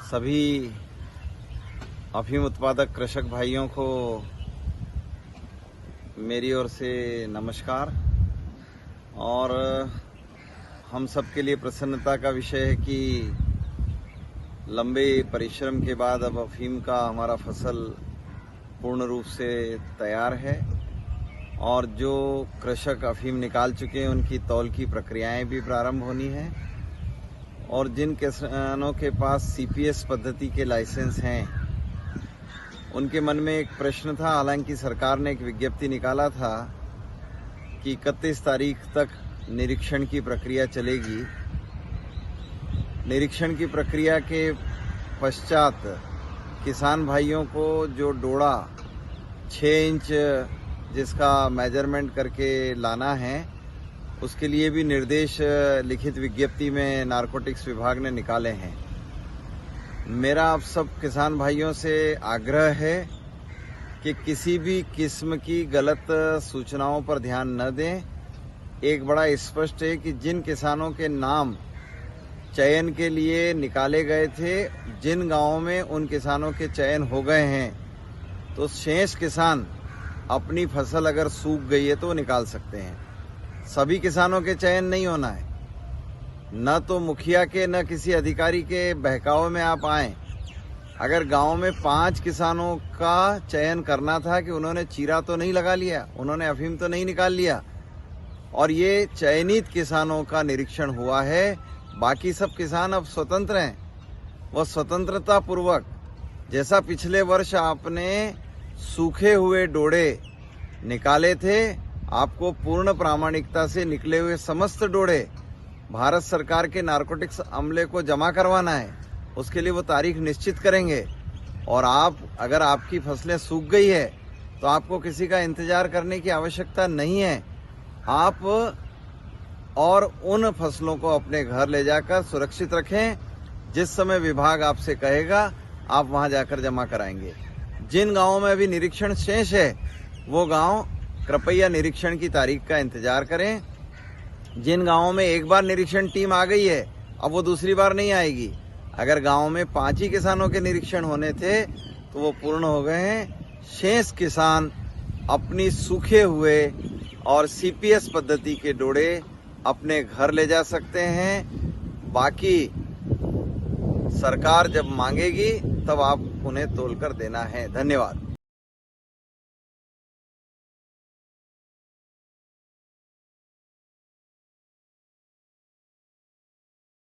सभी अफीम उत्पादक कृषक भाइयों को मेरी ओर से नमस्कार। और हम सबके लिए प्रसन्नता का विषय है कि लंबे परिश्रम के बाद अब अफीम का हमारा फसल पूर्ण रूप से तैयार है और जो कृषक अफीम निकाल चुके हैं उनकी तौल की प्रक्रियाएं भी प्रारंभ होनी है। और जिन किसानों के पास सीपीएस पद्धति के लाइसेंस हैं उनके मन में एक प्रश्न था। हालांकि सरकार ने एक विज्ञप्ति निकाला था कि 31 तारीख तक निरीक्षण की प्रक्रिया चलेगी। निरीक्षण की प्रक्रिया के पश्चात किसान भाइयों को जो डोड़ा 6 इंच जिसका मेजरमेंट करके लाना है उसके लिए भी निर्देश लिखित विज्ञप्ति में नारकोटिक्स विभाग ने निकाले हैं। मेरा आप सब किसान भाइयों से आग्रह है कि किसी भी किस्म की गलत सूचनाओं पर ध्यान न दें। एक बड़ा स्पष्ट है कि जिन किसानों के नाम चयन के लिए निकाले गए थे, जिन गांवों में उन किसानों के चयन हो गए हैं, तो शेष किसान अपनी फसल अगर सूख गई है तो वो निकाल सकते हैं। सभी किसानों के चयन नहीं होना है। न तो मुखिया के न किसी अधिकारी के बहकावे में आप आए। अगर गांव में 5 किसानों का चयन करना था कि उन्होंने चीरा तो नहीं लगा लिया, उन्होंने अफीम तो नहीं निकाल लिया, और ये चयनित किसानों का निरीक्षण हुआ है। बाकी सब किसान अब स्वतंत्र हैं। वह स्वतंत्रता पूर्वक, जैसा पिछले वर्ष आपने सूखे हुए डोड़े निकाले थे, आपको पूर्ण प्रामाणिकता से निकले हुए समस्त डोड़े भारत सरकार के नारकोटिक्स अमले को जमा करवाना है। उसके लिए वो तारीख निश्चित करेंगे। और अगर आपकी फसलें सूख गई है तो आपको किसी का इंतजार करने की आवश्यकता नहीं है। आप और उन फसलों को अपने घर ले जाकर सुरक्षित रखें। जिस समय विभाग आपसे कहेगा आप वहां जाकर जमा कराएंगे। जिन गांवों में अभी निरीक्षण शेष है वो गांव कृपया निरीक्षण की तारीख का इंतजार करें। जिन गांवों में एक बार निरीक्षण टीम आ गई है अब वो दूसरी बार नहीं आएगी। अगर गांव में 5 ही किसानों के निरीक्षण होने थे तो वो पूर्ण हो गए हैं। शेष किसान अपनी सूखे हुए और सीपीएस पद्धति के डोड़े अपने घर ले जा सकते हैं। बाकी सरकार जब मांगेगी तब आप उन्हें तोलकर देना है। धन्यवाद।